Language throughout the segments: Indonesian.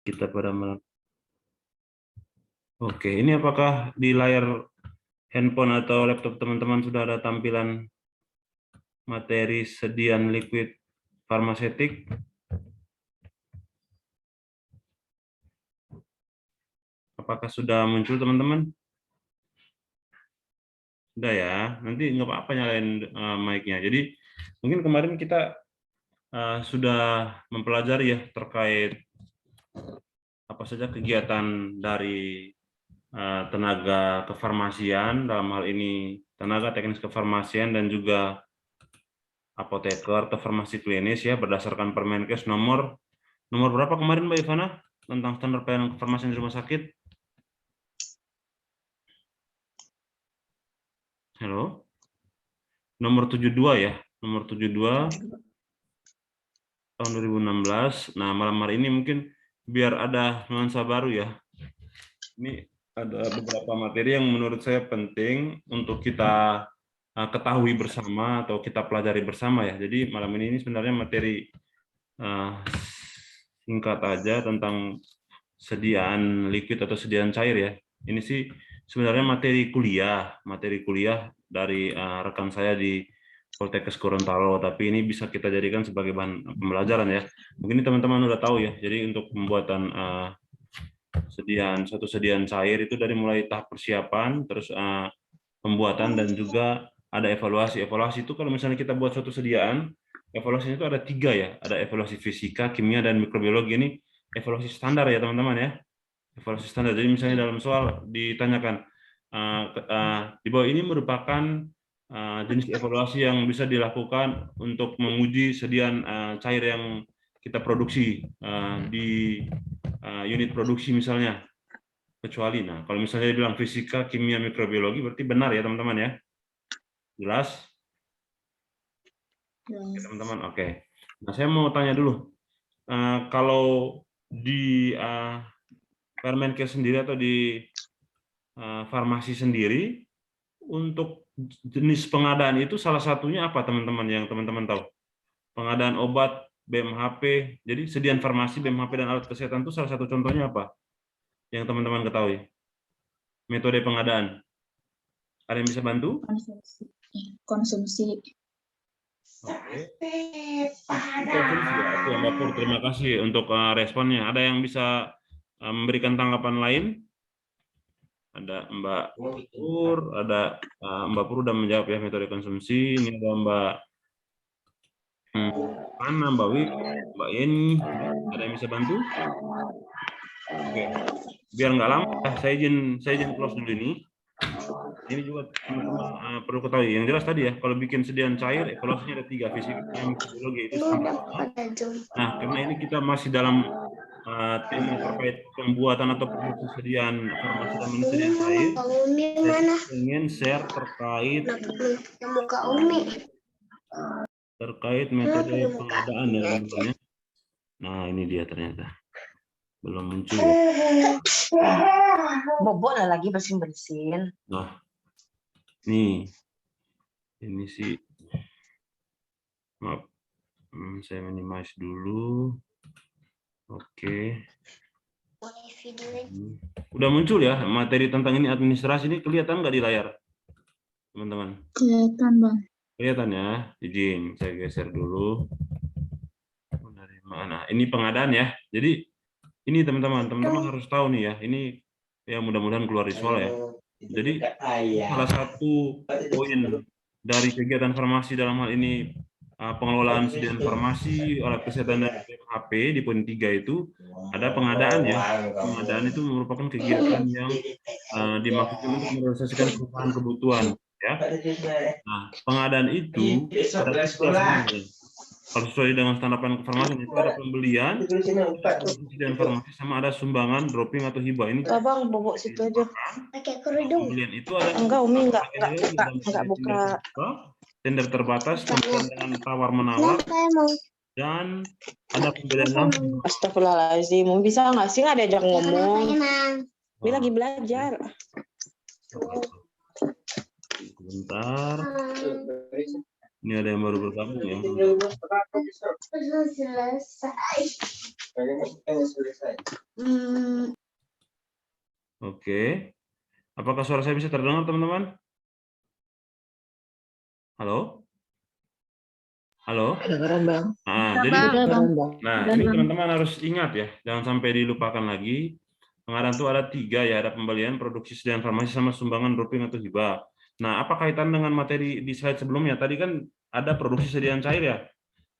Kita pada malam. Oke, ini apakah di layar handphone atau laptop teman-teman sudah ada tampilan materi sediaan liquid farmasetik? Apakah sudah muncul teman-teman? Sudah ya, nanti nggak apa-apa nyalain mic-nya. Jadi mungkin kemarin kita sudah mempelajari ya terkait apa saja kegiatan dari tenaga kefarmasian, dalam hal ini tenaga teknis kefarmasian dan juga apoteker atau farmasi klinis ya, berdasarkan Permenkes nomor berapa kemarin Mbak Ivana tentang standar pelayanan kefarmasian di rumah sakit? Halo? Nomor 72 ya, nomor 72 tahun 2016. Nah, malam hari ini mungkin biar ada nuansa baru ya. Ini ada beberapa materi yang menurut saya penting untuk kita ketahui bersama atau kita pelajari bersama ya. Jadi malam ini sebenarnya materi singkat aja tentang sediaan liquid atau sediaan cair ya. Ini sih sebenarnya materi kuliah dari rekan saya di Poltekkes Gorontalo, tapi ini bisa kita jadikan sebagai bahan pembelajaran ya. Mungkin teman-teman udah tahu ya. Jadi untuk pembuatan satu sediaan cair itu dari mulai tahap persiapan, terus pembuatan dan juga ada evaluasi. Evaluasi itu kalau misalnya kita buat suatu sediaan, evaluasinya itu ada 3 ya. Ada evaluasi fisika, kimia, dan mikrobiologi. Ini evaluasi standar ya teman-teman ya. Evaluasi standar. Jadi misalnya dalam soal ditanyakan di bawah ini merupakan jenis evaluasi yang bisa dilakukan untuk menguji sediaan cair yang kita produksi di unit produksi misalnya. Kecuali, nah kalau misalnya dibilang fisika, kimia, mikrobiologi berarti benar ya teman-teman ya. Jelas? Oke, teman-teman, oke. Nah saya mau tanya dulu, kalau di Permenkes sendiri atau di farmasi sendiri, untuk jenis pengadaan itu salah satunya apa teman-teman yang teman-teman tahu? Pengadaan obat, BMHP, jadi sediaan farmasi, BMHP, dan alat kesehatan itu salah satu contohnya apa? Yang teman-teman ketahui? Metode pengadaan. Ada yang bisa bantu? Konsumsi. Oke. Konsumsi ya. Oke, Mbak Pur, terima kasih untuk responnya. Ada yang bisa memberikan tanggapan lain? Ada Mbak Pur, ada Mbak Pur udah menjawab ya metode konsumsi. Ini ada Mbak Mana, Mbak Wik, Mbak Yeni. Ada yang bisa bantu? Oke. Biar nggak lama, saya izin close dulu ini. Ini juga teman-teman perlu ketahui. Yang jelas tadi ya, kalau bikin sediaan cair, evaluasinya ada 3, fisika, kimia, mikrobiologi itu standar. Nah, karena ini kita masih dalam tema terkait pembuatan atau produksi sediaan farmasi dan sediaan cair, saya ingin share terkait metode pengadaan ya teman-teman ya. Nah, ini dia ternyata. Belum muncul ya. Bobok lah lagi bersin-bersin. Nah, nih. Ini sih, maaf, saya minimize dulu. Oke. Udah muncul ya materi tentang ini administrasi, ini kelihatan nggak di layar, teman-teman? Kelihatan, Bang. Kelihatan ya. Izin, saya geser dulu. Dari mana? Ini pengadaan ya. Jadi ini teman-teman harus tahu nih ya. Ini ya mudah-mudahan keluar di soal ya. Jadi salah satu poin dari kegiatan farmasi dalam hal ini pengelolaan sediaan farmasi, alat kesehatan dan BMHP di poin 3 itu ada pengadaan ya. Pengadaan itu merupakan kegiatan yang dimaksudkan untuk merealisasikan kebutuhan ya. Nah, pengadaan itu ada 3 sebenarnya. Kalau sesuai dengan standar pelayanan kefarmasian itu ada pembelian, sediaan farmasi, sama ada sumbangan, dropping atau hibah. Ini Abang bobok situ aja. Pakai kerudung. pembelian itu ada Enggak, Umi enggak buka. Tender terbatas, pembelian dengan tawar menawar, dan ada pembelian langsung. Astagfirullahaladzim, Umi bisa nggak sih nggak diajak ngomong? Umi lagi belajar. Sebentar. Ini ada yang baru bergabung ya. Selesai. Oke. Apakah suara saya bisa terdengar, teman-teman? Halo? Halo? Kedengeran, Bang. Nah, jadi Udah, Bang. nah, Udah, ini Bang. teman-teman harus ingat ya, jangan sampai dilupakan lagi. Pengadaan itu ada 3 ya, ada pembelian, produksi, sediaan farmasi, sama sumbangan, droping atau hibah. Nah, apa kaitan dengan materi di slide sebelumnya? Tadi kan ada produksi sediaan cair ya.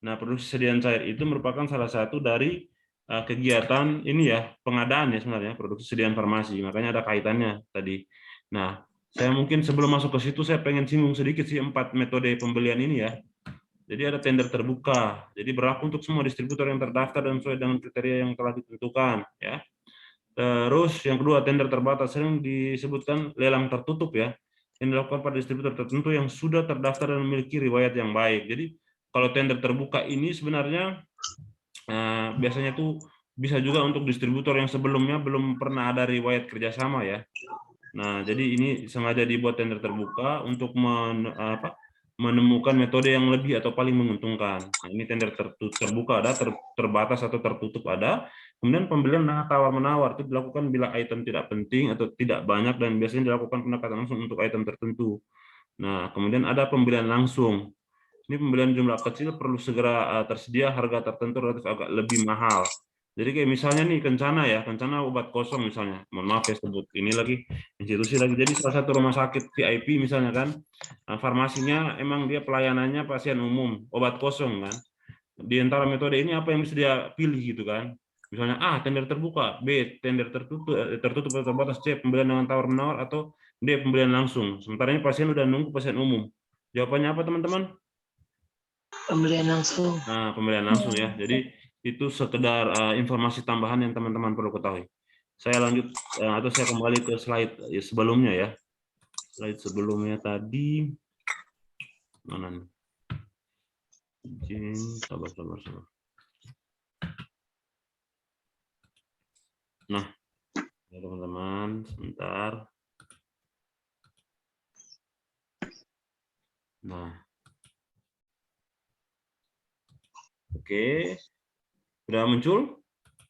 Nah, produksi sediaan cair itu merupakan salah satu dari kegiatan ini ya, pengadaan ya sebenarnya, produksi sediaan farmasi. Makanya ada kaitannya tadi. Nah, saya mungkin sebelum masuk ke situ, saya pengen singgung sedikit sih 4 metode pembelian ini ya. Jadi ada tender terbuka, jadi berlaku untuk semua distributor yang terdaftar dan sesuai dengan kriteria yang telah ditentukan. Ya. Terus yang kedua, tender terbatas, sering disebutkan lelang tertutup ya, yang dilakukan pada distributor tertentu yang sudah terdaftar dan memiliki riwayat yang baik. Jadi kalau tender terbuka ini sebenarnya biasanya tuh bisa juga untuk distributor yang sebelumnya belum pernah ada riwayat kerjasama ya. Nah, jadi ini sengaja dibuat tender terbuka untuk menemukan metode yang lebih atau paling menguntungkan. Nah, ini tender terbuka ada, terbatas atau tertutup ada. Kemudian pembelian tawar-menawar itu dilakukan bila item tidak penting atau tidak banyak dan biasanya dilakukan pendekatan langsung untuk item tertentu. Nah, kemudian ada pembelian langsung. Ini pembelian jumlah kecil perlu segera tersedia harga tertentu relatif agak lebih mahal. Jadi kayak misalnya nih Kencana ya, Kencana obat kosong misalnya. Mohon maaf ya sebut ini lagi institusi lagi. Jadi salah satu rumah sakit VIP misalnya kan, farmasinya emang dia pelayanannya pasien umum, obat kosong kan. Di antara metode ini apa yang bisa dia pilih gitu kan. Misalnya A, tender terbuka, B, tender tertutup atau terbatas, C, pembelian dengan tawar-menawar, atau D, pembelian langsung. Sementara ini pasien udah nunggu pasien umum. Jawabannya apa teman-teman? Pembelian langsung. Nah, pembelian langsung ya. Jadi itu sekedar informasi tambahan yang teman-teman perlu ketahui. Saya lanjut atau saya kembali ke slide sebelumnya ya. Slide sebelumnya tadi mana nih? Izin, sabar. Nah, ya teman-teman, sebentar. Nah, oke, sudah muncul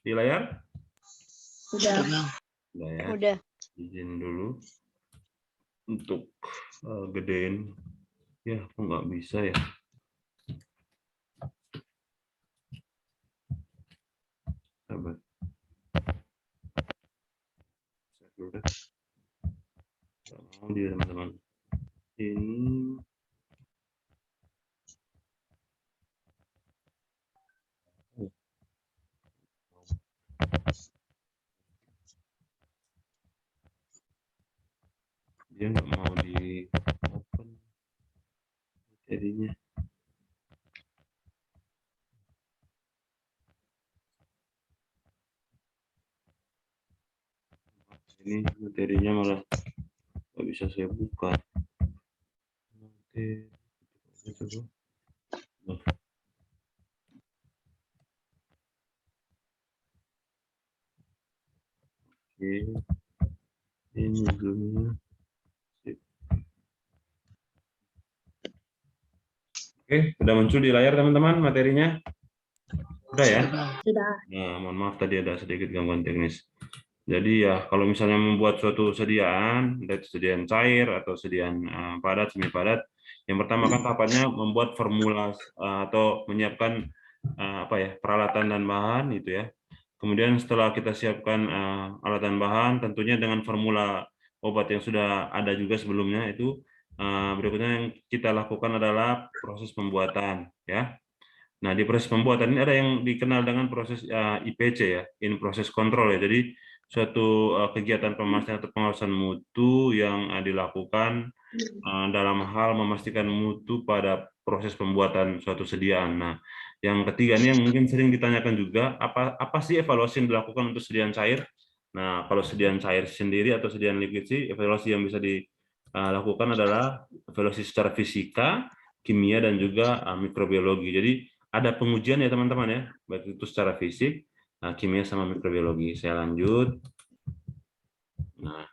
di layar? Udah. Udah ya. Udah. Izin dulu untuk gedein. Ya, kok nggak bisa ya? Sabar. Mau dia teman-teman. Ini dia nggak mau di open jadinya. Ini materinya malah nggak bisa saya buka. Oke, ini zoomnya. Oke, sudah muncul di layar teman-teman materinya. Sudah ya? Sudah. Nah, mohon maaf tadi ada sedikit gangguan teknis. Jadi ya kalau misalnya membuat suatu sediaan, baik sediaan cair atau sediaan padat, semi padat, yang pertama kan tahapannya membuat formula atau menyiapkan apa ya, peralatan dan bahan itu ya. Kemudian setelah kita siapkan alat dan bahan, tentunya dengan formula obat yang sudah ada juga sebelumnya itu, berikutnya yang kita lakukan adalah proses pembuatan ya. Nah, di proses pembuatan ini ada yang dikenal dengan proses IPC ya, in process control ya. Jadi suatu kegiatan pemastian atau pengawasan mutu yang dilakukan dalam hal memastikan mutu pada proses pembuatan suatu sediaan. Nah, yang ketiga ini yang mungkin sering ditanyakan juga, apa sih evaluasi yang dilakukan untuk sediaan cair? Nah, kalau sediaan cair sendiri atau sediaan liquid sih, evaluasi yang bisa dilakukan adalah evaluasi secara fisika, kimia, dan juga mikrobiologi. Jadi ada pengujian ya teman-teman ya, baik itu secara fisik, kimia, sama mikrobiologi. Saya lanjut. Nah,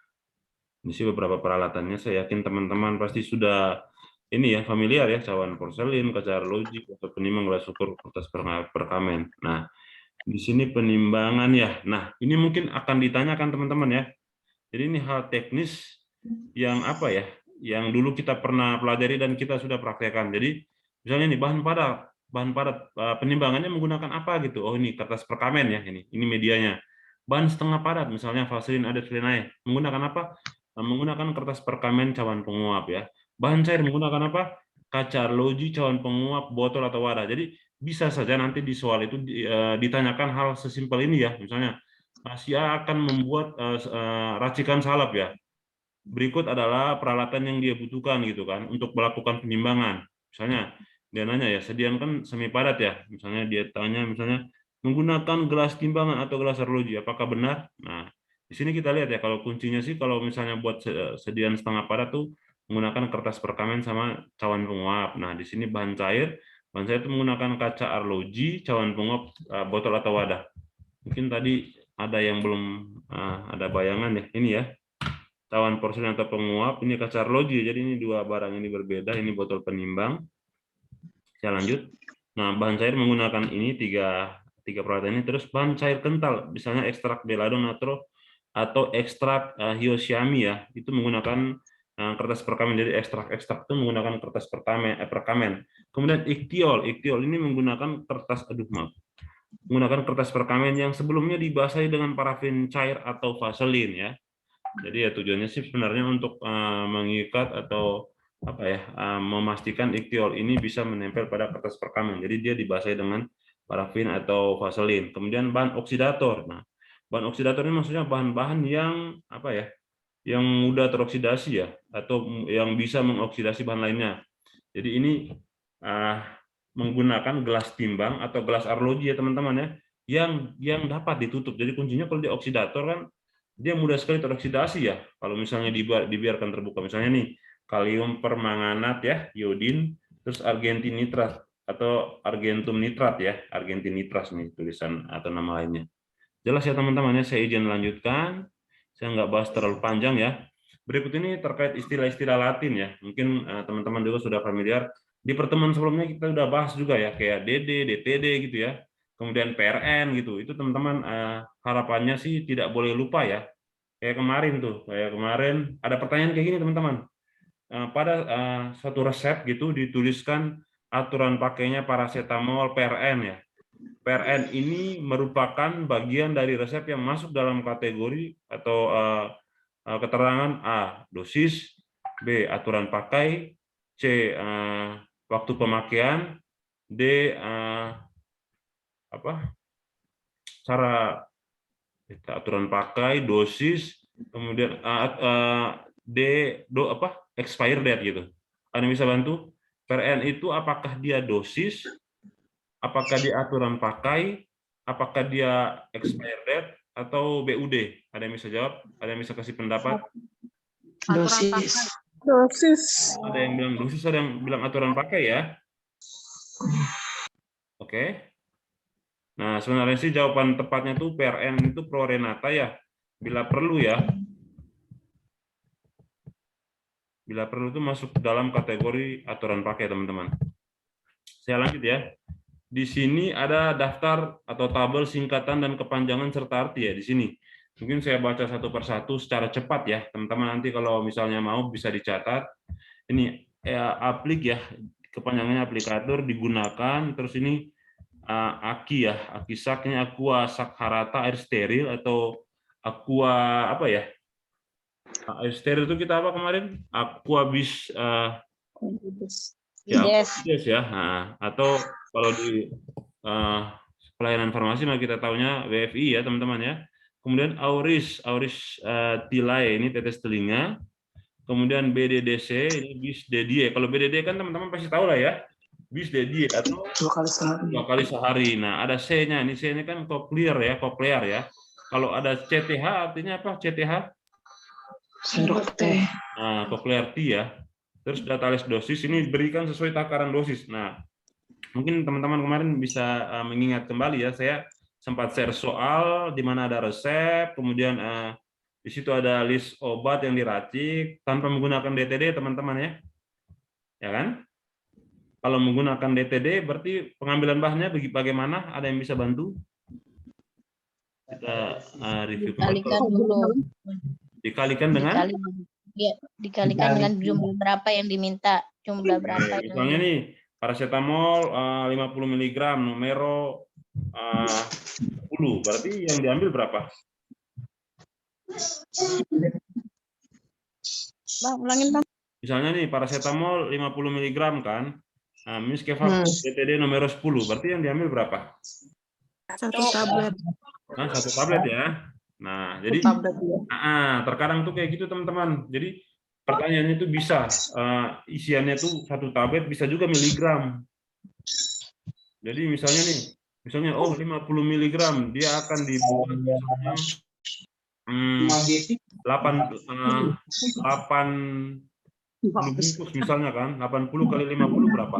ini sih beberapa peralatannya. Saya yakin teman-teman pasti sudah ini ya familiar ya, cawan porselin, kaca logik, atau penimang, gelas ukur, kertas perkamen. Nah, Di sini penimbangan ya. Nah, ini mungkin akan ditanyakan teman-teman ya. Jadi ini hal teknis yang apa ya? Yang dulu kita pernah pelajari dan kita sudah praktekkan. Jadi misalnya nih bahan padat penimbangannya menggunakan apa gitu? Oh ini kertas perkamen ya ini medianya. Bahan setengah padat misalnya vaselin adetrinae menggunakan apa? Menggunakan kertas perkamen cawan penguap ya. Bahan cair menggunakan apa? Kaca arloji, cawan penguap, botol atau wadah. Jadi bisa saja nanti di soal itu ditanyakan hal sesimpel ini ya. Misalnya si A akan membuat racikan salap ya. Berikut adalah peralatan yang dia butuhkan gitu kan untuk melakukan penimbangan. Misalnya dia nanya ya, sediakan semi padat ya. Misalnya dia tanya misalnya menggunakan gelas timbangan atau gelas arloji, apakah benar? Nah, di sini kita lihat ya kalau kuncinya sih kalau misalnya buat sediaan setengah padat tuh menggunakan kertas perkamen sama cawan penguap. Nah, di sini bahan cair itu menggunakan kaca arloji, cawan penguap, botol atau wadah. Mungkin tadi ada yang belum ada bayangan ya. Ini ya cawan porselin atau penguap, ini kaca arloji. Jadi ini dua barang ini berbeda. Ini botol penimbang. Saya lanjut. Nah, bahan cair menggunakan ini tiga peralatan ini. Terus bahan cair kental, misalnya ekstrak belladonna atau ekstrak hyoscyamine ya, itu menggunakan kertas perkamen. Jadi ekstrak itu menggunakan kertas perkamen. Kemudian iktiol ini menggunakan menggunakan kertas perkamen yang sebelumnya dibasahi dengan parafin cair atau vaselin ya. Jadi ya tujuannya sih sebenarnya untuk mengikat atau apa ya memastikan iktiol ini bisa menempel pada kertas perkamen. Jadi dia dibasahi dengan parafin atau vaselin. Kemudian bahan oksidator. Nah, bahan oksidator ini maksudnya bahan-bahan yang apa ya? Yang mudah teroksidasi ya atau yang bisa mengoksidasi bahan lainnya. Jadi ini menggunakan gelas timbang atau gelas arloji ya teman-teman ya yang dapat ditutup. Jadi kuncinya kalau di oksidator kan dia mudah sekali teroksidasi ya. Kalau misalnya dibiarkan terbuka, misalnya nih kalium permanganat ya, iodin, terus argentin nitrat atau argentum nitrat ya, argentin nitras nih tulisan atau nama lainnya. Jelas ya teman-teman ya, saya izin lanjutkan. Saya nggak bahas terlalu panjang ya. Berikut ini terkait istilah-istilah Latin ya. Mungkin teman-teman juga sudah familiar. Di pertemuan sebelumnya kita sudah bahas juga ya, kayak DD, DTD gitu ya. Kemudian PRN gitu. Itu teman-teman harapannya sih tidak boleh lupa ya. Kayak kemarin ada pertanyaan kayak gini teman-teman. Pada suatu resep gitu dituliskan aturan pakainya paracetamol PRN ya. PRN ini merupakan bagian dari resep yang masuk dalam kategori atau keterangan A, dosis, B, aturan pakai, C, waktu pemakaian, D, cara aturan pakai, dosis, kemudian D, expire date gitu. Ada yang bisa bantu? PRN itu apakah dia dosis, apakah dia aturan pakai, apakah dia expired date, atau BUD? Ada yang bisa jawab? Ada yang bisa kasih pendapat? Dosis. Ada yang bilang dosis, ada yang bilang aturan pakai ya. Oke. Nah, sebenarnya sih jawaban tepatnya tuh PRN itu pro renata ya. Bila perlu ya. Bila perlu itu masuk dalam kategori aturan pakai, teman-teman. Saya lanjut ya. Di sini ada daftar atau tabel singkatan dan kepanjangan serta arti ya di sini. Mungkin saya baca satu persatu secara cepat ya, teman-teman. Nanti kalau misalnya mau bisa dicatat. Ini aplik ya, kepanjangannya aplikator digunakan. Terus ini aki ya, aki saknya aqua sakharata air steril atau aqua apa ya? Air steril itu kita apa kemarin? Aqua bis ya, yes ya. Nah, atau kalau di pelayanan farmasi maka kita tahunya WFI ya teman-teman ya. Kemudian auris tilai ini tetes telinga. Kemudian BDDC ini bis dedie. Kalau BDD kan teman-teman pasti tahu lah ya. Bis dedie atau 2 kali sehari. Nah ada C-nya. Ini C-nya kan cochlear ya. Kalau ada CTH artinya apa? CTH? Sendok teh. Nah, cochlear T ya. Terus datalis dosis ini diberikan sesuai takaran dosis. Nah, mungkin teman-teman kemarin bisa mengingat kembali ya, saya sempat share soal di mana ada resep, kemudian di situ ada list obat yang diracik tanpa menggunakan DTD, teman-teman ya. Ya kan? Kalau menggunakan DTD berarti pengambilan bahannya bagaimana? Ada yang bisa bantu? Kita review Dikalikan kembali. dulu. Dikalikan dengan? Dikalikan dengan jumlah berapa yang diminta. Jumlah berapa yang Misalnya nih, paracetamol 50 mg, numero 10. Berarti yang diambil berapa? Bang, ulangin Bang. Misalnya nih, paracetamol 50 mg kan? Nah, Miskefaktor DTD numero 10. Berarti yang diambil berapa? 1 tablet. Nah, 1 tablet ya. Nah, jadi terkadang tuh kayak gitu teman-teman. Jadi pertanyaannya itu bisa isiannya tuh 1 tablet, bisa juga miligram. Jadi misalnya nih, 50 mg dia akan dibuat 8 bungkus misalnya kan. 80 kali 50 berapa?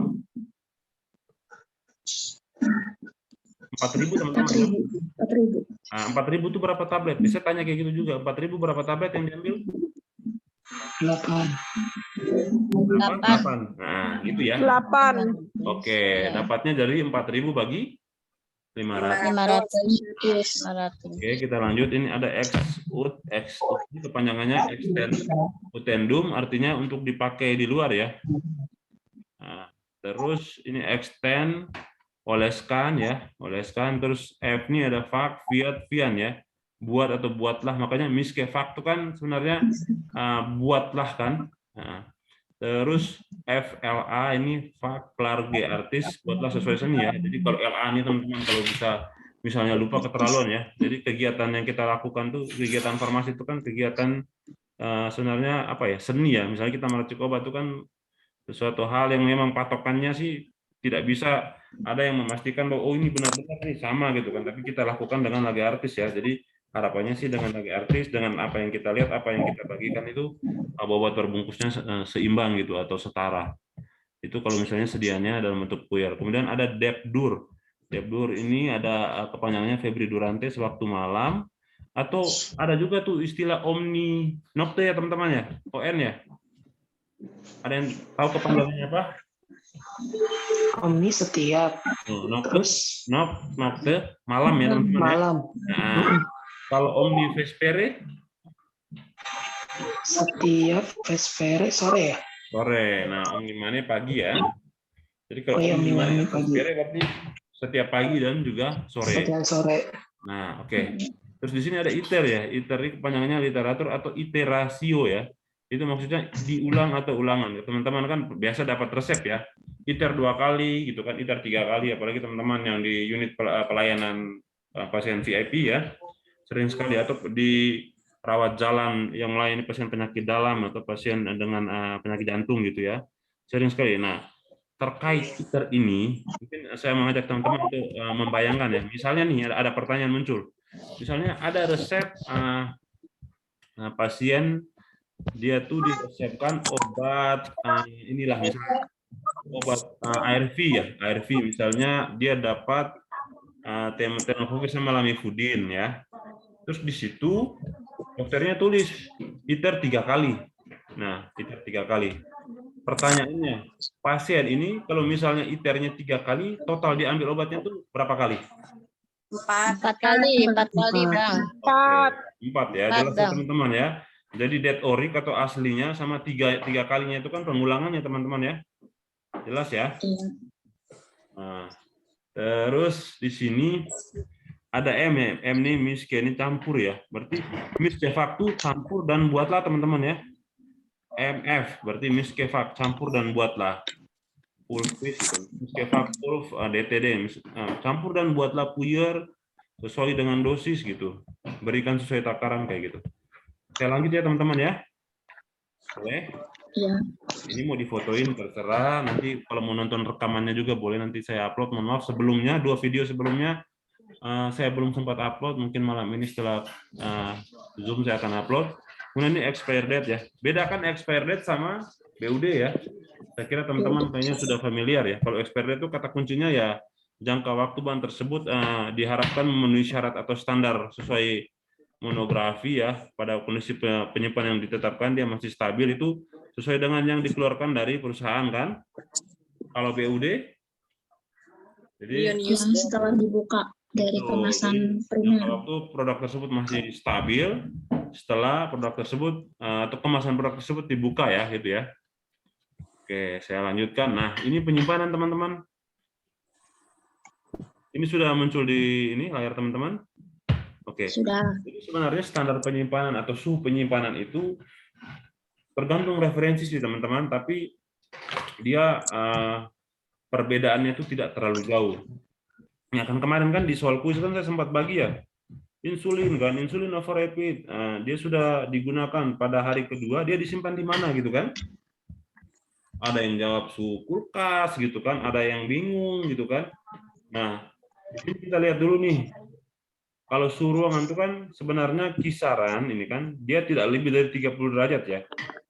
4.000 teman-teman ya. 4.000. Nah, 4.000 itu berapa tablet? Bisa tanya kayak gitu juga. 4.000 berapa tablet yang diambil? 8. 8. Nah, gitu ya. 8. Oke, dapatnya dari 4.000 bagi 500. 500. Oke, kita lanjut. Ini ada exud ini kepanjangannya extendum, artinya untuk dipakai di luar ya. Nah, terus ini extend, oleskan ya, oleskan. Terus F ini ada fak, fiat, fian ya, buat atau buatlah. Makanya miskefak itu kan sebenarnya buatlah kan. Nah, terus FLA ini fak, large artis, buatlah sesuai seni ya. Jadi kalau LA ini teman-teman kalau bisa misalnya lupa keterlaluan ya. Jadi kegiatan yang kita lakukan tuh, kegiatan farmasi itu kan kegiatan sebenarnya apa ya, seni ya. Misalnya kita meracik obat itu kan sesuatu hal yang memang patokannya sih tidak bisa ada yang memastikan bahwa oh ini benar-benar nih sama gitu kan, tapi kita lakukan dengan lagi artis ya. Jadi harapannya sih dengan lagi artis, dengan apa yang kita lihat, apa yang kita bagikan itu bobot perbungkusnya seimbang gitu atau setara. Itu kalau misalnya sedianya dalam bentuk puyer. Kemudian ada Depdur. Depdur ini ada kepanjangannya Febri Durante sewaktu malam, atau ada juga tuh istilah omni nocte ya teman-teman ya, ON ya. Ada yang tahu kepanjangannya apa? Omni setiap. Terus Nocte malam ya teman-teman. Malam. Ya. Nah, kalau omni vespere? Setiap vespere sore ya? Sore. Nah, omni mane pagi ya. Jadi kalau omni mane vespere berarti setiap pagi dan juga sore. Setiap sore. Nah, oke. Terus di sini ada iter ya. Iter ini kepanjangannya literatur atau iteratio ya. Itu maksudnya diulang atau ulangan. Teman-teman kan biasa dapat resep ya. ITER 2 kali gitu kan, ITER 3 kali, apalagi teman-teman yang di unit pelayanan pasien VIP ya, sering sekali, atau di rawat jalan yang melayani pasien penyakit dalam atau pasien dengan penyakit jantung gitu ya, sering sekali. Nah, terkait ITER ini, mungkin saya mengajak teman-teman untuk membayangkan ya, misalnya nih ada pertanyaan muncul, misalnya ada resep pasien dia tuh diresepkan obat inilah misalnya obat ARV ya, ARV misalnya dia dapat tenofovir sama lamivudin ya. Terus di situ dokternya tulis ITER 3 kali. Nah, ITER 3 kali. Pertanyaannya, pasien ini kalau misalnya ITER-nya 3 kali, total diambil obatnya tuh berapa kali? 4 kali, Bang. 4 ya, jelas ya teman-teman ya. Jadi dead oric atau aslinya sama 3 kalinya itu kan pengulangannya teman-teman ya. Jelas ya? Nah, terus di sini ada M ya. M ini miske ini campur ya. Berarti miskefaktu campur dan buatlah teman-teman ya. MF berarti miskefak campur dan buatlah. Pulvis miskefak pulv DTD campur dan buatlah puyer sesuai dengan dosis gitu. Berikan sesuai takaran kayak gitu. Saya lanjut ya teman-teman ya. Boleh? Iya. Ini mau difotoin terserah, nanti kalau mau nonton rekamannya juga boleh, nanti saya upload. Mohon maaf sebelumnya 2 video sebelumnya saya belum sempat upload, mungkin malam ini setelah Zoom saya akan upload. Kemudian ini expire date ya, bedakan expire date sama BUD ya. Saya kira teman-teman kayaknya sudah familiar ya. Kalau expire date itu kata kuncinya ya jangka waktu bahan tersebut diharapkan memenuhi syarat atau standar sesuai monografi ya, pada kondisi penyimpanan yang ditetapkan dia masih stabil, itu sesuai dengan yang dikeluarkan dari perusahaan kan. Kalau BUD jadi Setelah dibuka Dari Betul. kemasan Jadi, primer. waktu produk tersebut masih stabil, setelah produk tersebut atau kemasan produk tersebut dibuka ya, gitu ya. Oke, saya lanjutkan. Nah, ini penyimpanan teman-teman. Ini sudah muncul di ini layar teman-teman. Oke. Sudah. Jadi sebenarnya standar penyimpanan atau suhu penyimpanan itu tergantung referensi sih teman-teman, tapi dia perbedaannya itu tidak terlalu jauh. Ya kan kemarin kan di soal kuis kan saya sempat bagi ya. Insulin kan, insulin overrapid, dia sudah digunakan pada hari kedua, dia disimpan di mana gitu kan? Ada yang jawab suhu kulkas gitu kan, ada yang bingung gitu kan. Nah, di sini kita lihat dulu nih. Kalau suhu ruangan itu kan sebenarnya kisaran ini kan dia tidak lebih dari 30 derajat ya.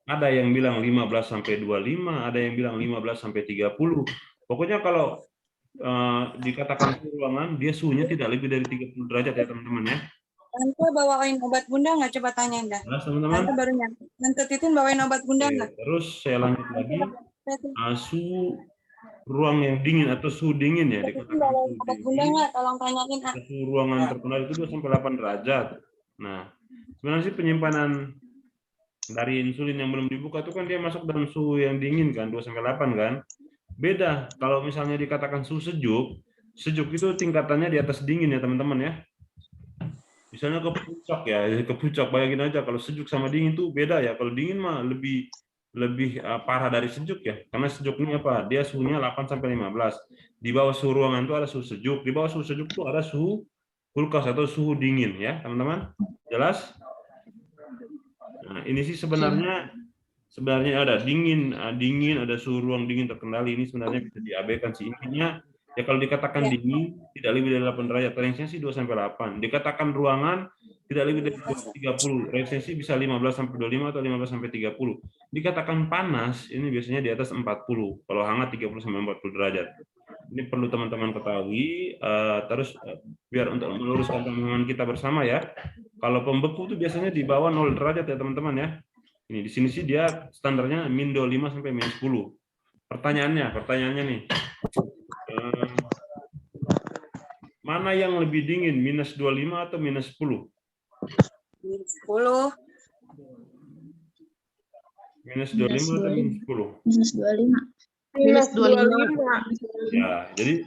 Ada yang bilang 15 sampai 25, ada yang bilang 15 sampai 30. Pokoknya kalau dikatakan suhu ruangan, dia suhunya tidak lebih dari 30 derajat ya teman-teman ya. Tante bawain obat bunda nggak? Coba tanyain dah. Jelas teman-teman? Tante baru nyampe. Tante Titin bawain obat bunda Oke, nggak? terus saya lanjut lagi. Suhu ruang yang dingin atau suhu dingin ya. Titin Dikatakan bawain suhu obat bunda dingin. nggak? Tolong tanyain. Ah. Suhu ruangan terkendali itu 2 sampai 8 derajat. Nah, sebenarnya sih penyimpanan dari insulin yang belum dibuka itu kan dia masuk dalam suhu yang dingin kan, 2 sampai 8 kan. Beda kalau misalnya dikatakan suhu sejuk, sejuk itu tingkatannya di atas dingin ya teman-teman ya. Misalnya ke puncak ya, ke puncak bayangin aja kalau sejuk sama dingin itu beda ya. Kalau dingin mah lebih parah dari sejuk ya. Karena sejuk ini apa? Dia suhunya 8 sampai 15. Di bawah suhu ruangan itu ada suhu sejuk, di bawah suhu sejuk itu ada suhu kulkas atau suhu dingin ya, teman-teman. Jelas? Nah, ini sih sebenarnya ada dingin, ada suhu ruang dingin terkendali, ini sebenarnya bisa diabaikan sih. Intinya ya kalau dikatakan dingin tidak lebih dari 8 derajat, range-nya sih 2 sampai 8. Dikatakan ruangan tidak lebih dari 30, range-nya sih bisa 15 sampai 25 atau 15 sampai 30. Dikatakan panas, ini biasanya di atas 40. Kalau hangat 30 sampai 40 derajat. Ini perlu teman-teman ketahui, terus biar untuk meluruskan pemahaman kita bersama ya. Kalau pembeku itu biasanya di bawah 0 derajat ya teman-teman ya. Ini di sini sih dia standarnya -5 sampai -10. Pertanyaannya nih. Mana yang lebih dingin, -25 atau -10? -10. -25 atau -10? -25. -25. Ya, jadi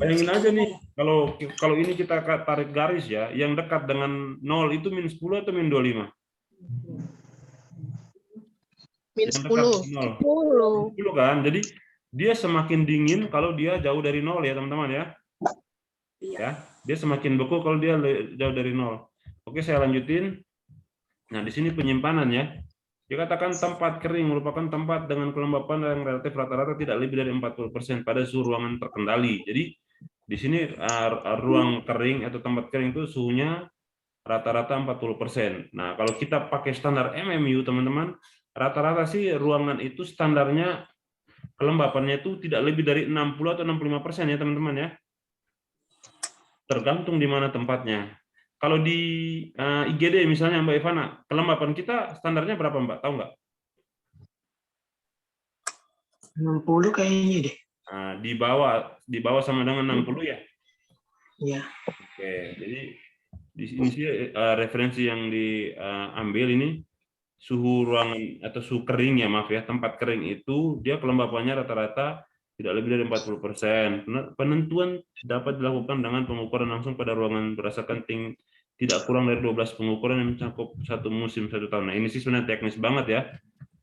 bayangin aja nih, kalau ini kita tarik garis ya, yang dekat dengan 0 itu -10 atau -25? -10. 10 kan, jadi dia semakin dingin kalau dia jauh dari 0 ya teman-teman ya. Ya, dia semakin beku kalau dia jauh dari 0. Oke, saya lanjutin. Nah, di sini penyimpanan ya. Dikatakan tempat kering merupakan tempat dengan kelembapan yang relatif rata-rata tidak lebih dari 40% pada suhu ruangan terkendali. Jadi di sini ruang kering atau tempat kering itu suhunya rata-rata 40%. Nah, kalau kita pakai standar MMU teman-teman, rata-rata sih ruangan itu standarnya kelembapannya itu tidak lebih dari 60 atau 65% ya teman-teman ya. Tergantung di mana tempatnya. Kalau di IGD misalnya Mbak Ivana, kelembapan kita standarnya berapa Mbak? Tahu nggak? 60 kayaknya deh. Nah, di bawah sama dengan 60 ya? Iya. Oke, jadi di sini sih referensi yang diambil ini suhu ruangan atau suhu kering ya, maaf ya, tempat kering itu dia kelembapannya rata-rata tidak lebih dari 40%. Penentuan dapat dilakukan dengan pengukuran langsung pada ruangan berdasarkan tidak kurang dari 12 pengukuran yang mencakup 1 musim 1 tahun. Nah, ini sih sebenarnya teknis banget ya.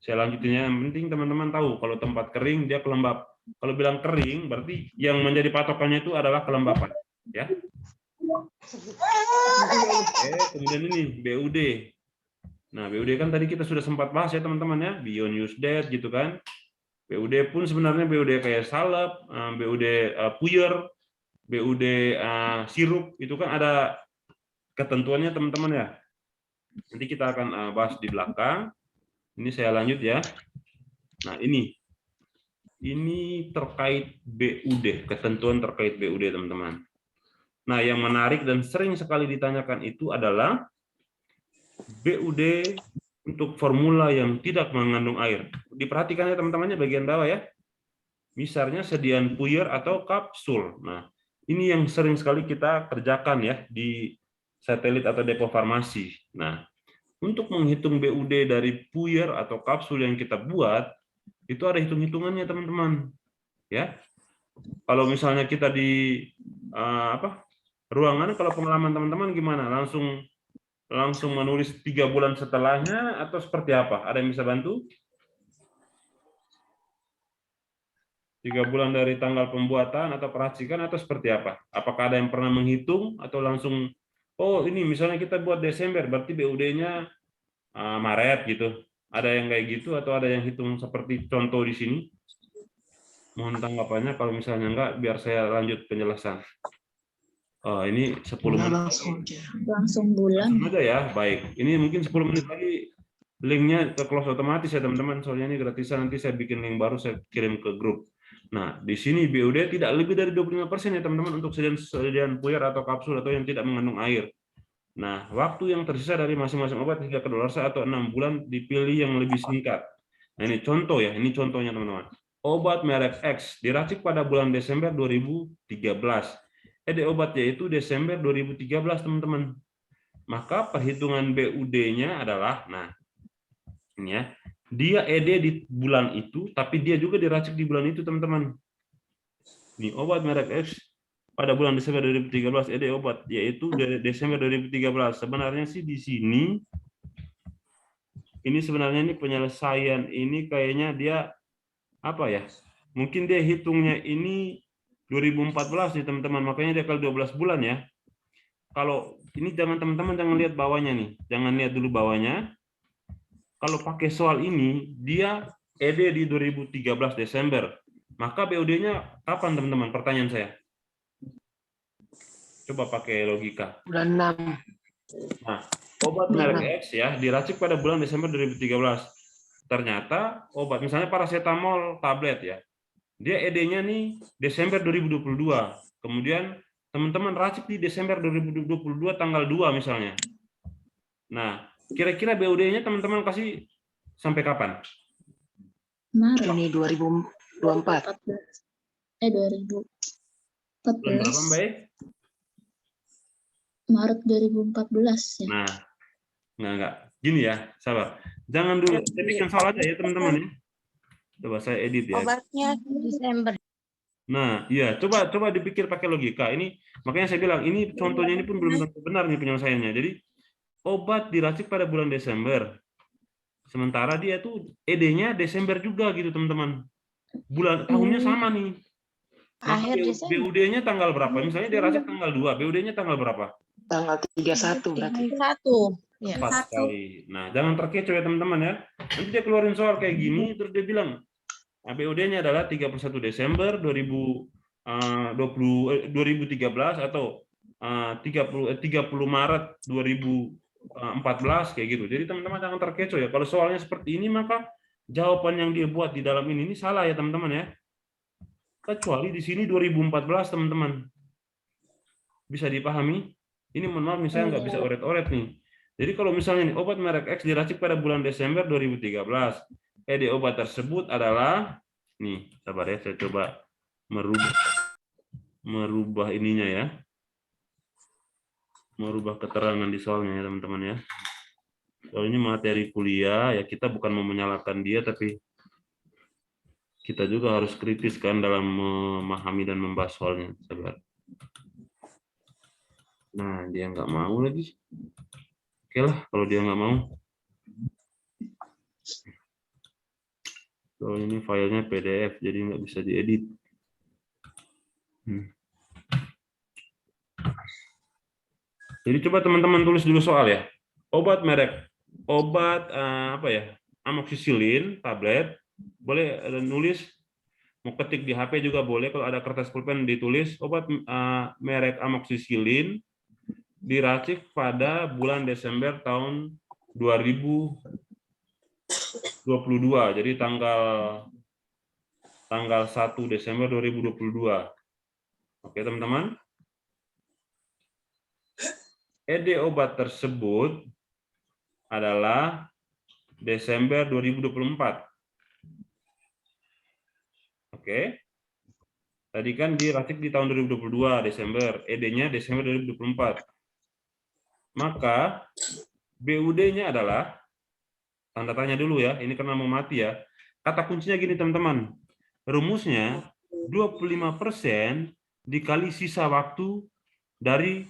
Saya lanjutinnya, yang penting teman-teman tahu kalau tempat kering dia kelembap. Kalau bilang kering berarti yang menjadi patokannya itu adalah kelembapan, ya. Oke, kemudian ini BUD. Nah, BUD kan tadi kita sudah sempat bahas ya teman-teman ya, Beyond Use Date gitu kan. BUD pun sebenarnya BUD kayak salep, BUD puyer, BUD sirup, itu kan ada ketentuannya teman-teman ya. Nanti kita akan bahas di belakang. Ini saya lanjut ya. Nah, ini terkait BUD, ketentuan terkait BUD teman-teman. Nah, yang menarik dan sering sekali ditanyakan itu adalah BUD untuk formula yang tidak mengandung air. Diperhatikan ya teman-temannya bagian bawah ya. Misalnya sediaan puyer atau kapsul. Nah, Ini yang sering sekali kita kerjakan ya di satelit atau depo farmasi. Nah, untuk menghitung BUD dari puyer atau kapsul yang kita buat, itu ada hitung-hitungannya teman-teman. Ya, kalau misalnya kita di ruangan, kalau pengalaman teman-teman gimana? Langsung menulis 3 bulan setelahnya atau seperti apa? Ada yang bisa bantu? 3 bulan dari tanggal pembuatan atau peracikan atau seperti apa? Apakah ada yang pernah menghitung atau langsung, oh ini misalnya kita buat Desember, berarti BUD-nya Maret gitu. Ada yang kayak gitu atau ada yang hitung seperti contoh di sini? Mohon tanggapannya kalau misalnya enggak, biar saya lanjut penjelasan. Oh, ini 10 Enggak, menit langsung lagi. aja. Langsung bulan. Langsung aja ya, baik. Ini mungkin 10 menit lagi linknya ke close otomatis ya teman-teman. Soalnya ini gratisan, nanti saya bikin link baru, saya kirim ke grup. Nah, di sini BUD tidak lebih dari 25% ya teman-teman untuk sediaan puyer atau kapsul atau yang tidak mengandung air. Nah, waktu yang tersisa dari masing-masing obat hingga kedaluarsa atau 6 bulan dipilih yang lebih singkat. Nah, ini contoh ya, ini contohnya teman-teman. Obat merek X diracik pada bulan Desember 2013. Obat yaitu Desember 2013 teman-teman. Maka perhitungan BUD-nya adalah, nah ini ya, dia di bulan itu, tapi dia juga diracik di bulan itu teman-teman. Ini obat merek X pada bulan Desember 2013, obat yaitu Desember 2013. Sebenarnya sih di sini, ini sebenarnya ini penyelesaian ini kayaknya dia apa ya? Mungkin dia hitungnya ini 2014 nih teman-teman, makanya dia kali 12 bulan ya. Kalau ini teman-teman jangan lihat bawahnya nih, jangan lihat dulu bawahnya. Kalau pakai soal ini, dia di 2013 Desember. Maka BUD-nya kapan teman-teman? Pertanyaan saya. Coba pakai logika. Bulan 6. Nah, obat merek X ya diracik pada bulan Desember 2013. Ternyata obat misalnya paracetamol tablet ya. Dia nya nih Desember 2022. Kemudian teman-teman racik di Desember 2022 tanggal 2 misalnya. Nah, kira-kira BUD-nya teman-teman kasih sampai kapan? Maret. Juni 2024. 2014. Bulan berapa, Mbak? Maret 2014 ya. Nah, enggak. Gini ya, sabar. Jangan dulu. Saya bikin soal aja ya, teman-teman ya. Coba saya edit ya. Obatnya Desember. Nah, iya, coba dipikir pakai logika. Ini makanya saya bilang ini contohnya ini pun belum tentu benar nih penyelesaiannya. Jadi obat diracik pada bulan Desember. Sementara dia tuh nya Desember juga gitu, teman-teman. Bulan tahunnya sama nih. Maka Akhir Desember. BUD-nya tanggal berapa? Misalnya dia racik tanggal 2, BUD-nya tanggal berapa? Tanggal 31 berarti. 1. Ya. 4 kali. Nah, jangan terkecoh ya teman-teman ya. Nanti dia keluarin soal kayak gini, terus dia bilang, BUD-nya adalah 31 Desember 2013 atau 30 Maret 2014 kayak gitu. Jadi teman-teman jangan terkecoh ya. Kalau soalnya seperti ini maka jawaban yang dia buat di dalam ini salah ya teman-teman ya. Kecuali di sini 2014 teman-teman. Bisa dipahami? Ini mohon maaf misalnya nggak bisa oret-oret nih. Jadi kalau misalnya nih, obat merek X diracik pada bulan Desember 2013. Obat tersebut adalah nih, sabar ya, saya coba merubah ininya ya. Merubah keterangan di soalnya ya, teman-teman ya. Soalnya materi kuliah ya, kita bukan mau menyalahkan dia, tapi kita juga harus kritis kan dalam memahami dan membahas soalnya. Sabar. Nah, dia nggak mau lagi. Oke lah, kalau dia nggak mau. So, ini filenya PDF, jadi nggak bisa diedit. Jadi coba teman-teman tulis dulu soal ya. Obat amoxicillin tablet, boleh nulis, mau ketik di HP juga boleh, kalau ada kertas pulpen ditulis, obat merek amoxicillin diracik pada bulan Desember tahun 2022. Jadi tanggal 1 Desember 2022. Oke, teman-teman. Obat tersebut adalah Desember 2024. Oke. Tadi kan diracik di tahun 2022 Desember, ED-nya Desember 2024. Maka BUD-nya adalah, tanda tanya dulu ya, ini karena mau mati ya. Kata kuncinya gini teman-teman, rumusnya 25% dikali sisa waktu dari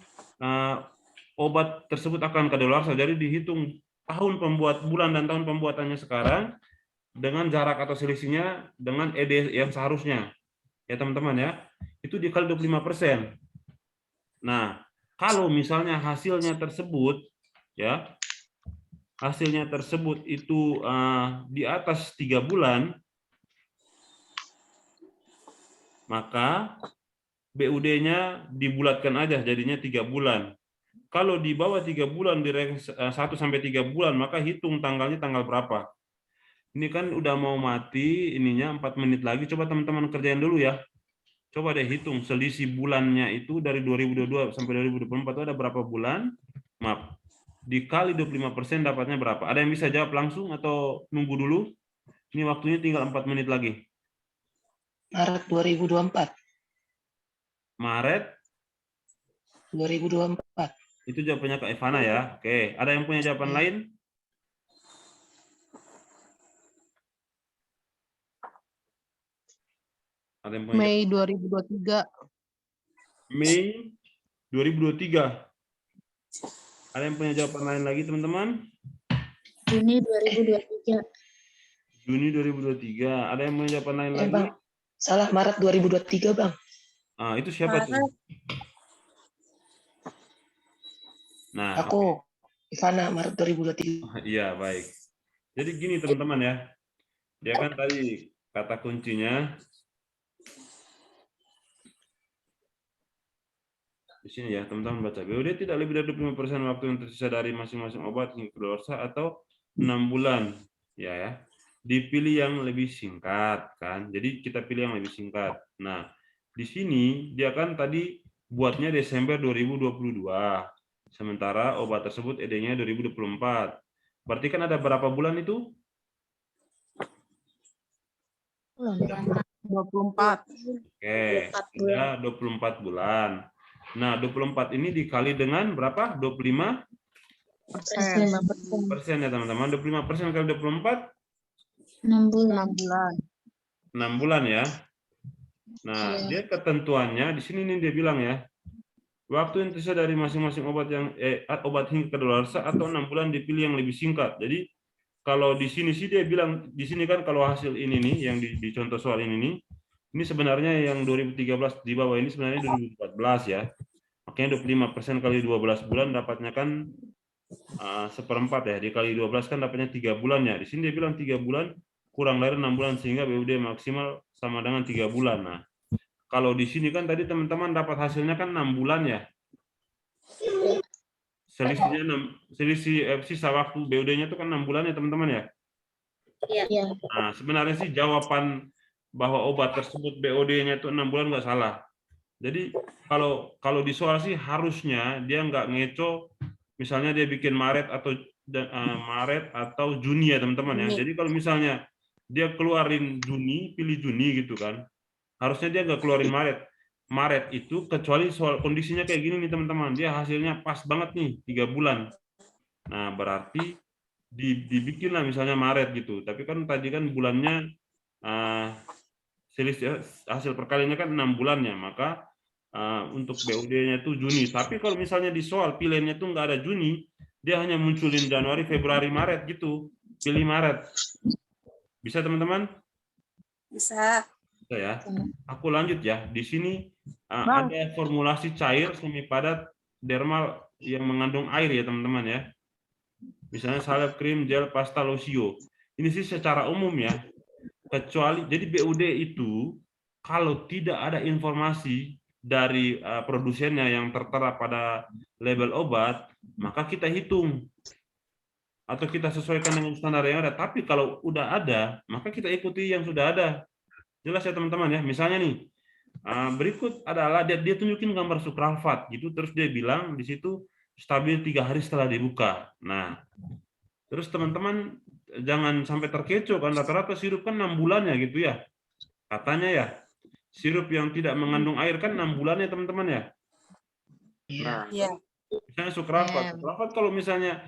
obat tersebut akan kadaluarsa. Jadi dihitung tahun pembuat bulan dan tahun pembuatannya sekarang dengan jarak atau selisihnya dengan ED yang seharusnya. Ya teman-teman ya, itu dikali 25%. Nah, kalau misalnya hasilnya tersebut ya, hasilnya tersebut itu di atas 3 bulan, maka BUD-nya dibulatkan aja jadinya 3 bulan. Kalau di bawah 3 bulan, di range 1 sampai 3 bulan, maka hitung tanggalnya tanggal berapa. Ini kan udah mau mati, ininya 4 menit lagi. Coba teman-teman kerjain dulu ya. Coba deh hitung selisih bulannya itu dari 2022 sampai 2024 itu ada berapa bulan? Maaf. Dikali 25% dapatnya berapa? Ada yang bisa jawab langsung atau nunggu dulu? Ini waktunya tinggal 4 menit lagi. Maret 2024. Maret 2024. itu jawabannya Kak Ivana ya. Oke, ada yang punya jawaban lain? Ada yang punya Mei 2023. Mei 2023. Ada yang punya jawaban lain lagi, teman-teman? Juni 2023. Juni 2023. Ada yang punya jawaban lain lagi? Bang. Salah, Maret 2023, Bang. Ah, itu siapa tuh? Nah, Aku, Ivana, Maret 2023. iya, baik. Jadi gini, teman-teman ya. Dia kan tadi kata kuncinya di sini ya, teman-teman baca. BUD tidak lebih dari 25% waktu yang tersisa dari masing-masing obat hingga kadaluarsa atau 6 bulan. Ya. Dipilih yang lebih singkat kan. Jadi kita pilih yang lebih singkat. Nah, di sini dia kan tadi buatnya Desember 2022. Sementara obat tersebut ED-nya 2024. Berarti kan ada berapa bulan itu? 24. Oke, ada 24 bulan. Nah, 24 ini dikali dengan berapa? 25% ya, teman-teman. 25% kali 24? 6 bulan. 6 bulan. 6 bulan ya. Nah, dia ketentuannya di sini nih dia bilang ya. Waktu yang tersisa dari masing-masing obat yang obat hingga kadaluarsa atau 6 bulan dipilih yang lebih singkat. Jadi kalau di sini sih dia bilang di sini kan kalau hasil ini nih yang di contoh soal ini sebenarnya yang 2013 di bawah ini sebenarnya 2014 ya. Makanya 25% kali 12 bulan dapatnya kan seperempat ya. Dikali 12 kan dapatnya 3 bulan ya. Di sini dia bilang 3 bulan kurang dari 6 bulan sehingga BUD maksimal sama dengan 3 bulan. Nah, kalau di sini kan tadi teman-teman dapat hasilnya kan 6 bulan ya. Selisih sisa waktu BUD-nya itu kan 6 bulan ya teman-teman ya. Iya. Nah, sebenarnya sih jawaban bahwa obat tersebut BOD-nya itu 6 bulan nggak salah. Jadi kalau di soal sih harusnya dia nggak ngeco, misalnya dia bikin Maret atau Juni ya teman-teman ya. Jadi kalau misalnya dia keluarin Juni, pilih Juni gitu kan, harusnya dia nggak keluarin Maret. Maret itu kecuali soal kondisinya kayak gini nih teman-teman, dia hasilnya pas banget nih 3 bulan. Nah berarti dibikinlah misalnya Maret gitu, tapi kan tadi kan bulannya selisih hasil perkaliannya kan 6 bulannya, maka untuk BUD-nya itu Juni. Tapi kalau misalnya di soal pilihannya itu nggak ada Juni, dia hanya munculin Januari, Februari, Maret gitu, pilih Maret. Bisa teman-teman? Bisa. Bisa ya. Aku lanjut ya. Di sini ada formulasi cair semi padat dermal yang mengandung air ya teman-teman ya. Misalnya salep, krim, gel, pasta, losio. Ini sih secara umum ya. Kecuali jadi BUD itu kalau tidak ada informasi dari produsennya yang tertera pada label obat, maka kita hitung atau kita sesuaikan dengan standar yang ada. Tapi kalau udah ada, maka kita ikuti yang sudah ada. Jelas ya teman-teman ya. Misalnya nih, berikut adalah dia tunjukin gambar sukralfat gitu, terus dia bilang di situ stabil 3 hari setelah dibuka. Nah, terus teman-teman jangan sampai terkecoh kan, rata-rata sirup kan 6 bulan ya gitu ya. Katanya ya. sirup yang tidak mengandung air kan 6 bulan ya teman-teman ya. Iya. Nah, Iya. misalnya sukrafat. Sukrafat kalau misalnya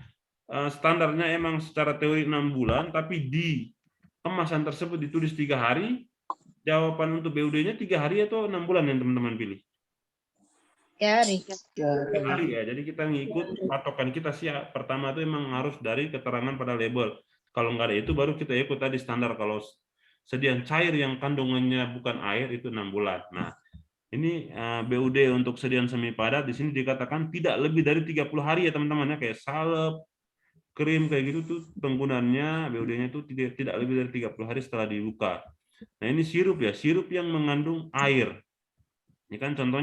standarnya emang secara teori 6 bulan, tapi di kemasan tersebut ditulis 3 hari, jawaban untuk BUD-nya 3 hari atau 6 bulan yang teman-teman pilih? 3 hari. 3 hari ya. Jadi kita ngikut patokan kita sih. Pertama itu emang harus dari keterangan pada label. Kalau nggak ada itu baru kita ikut tadi standar. Kalau sediaan cair yang kandungannya bukan air itu 6 bulan. Nah, ini BUD untuk sediaan semi padat di sini dikatakan tidak lebih dari 30 hari ya teman-teman ya, kayak salep, krim kayak gitu tuh penggunaannya BUD-nya itu tidak lebih dari 30 hari setelah dibuka. Nah, ini sirup ya, sirup yang mengandung air. Ini kan contohnya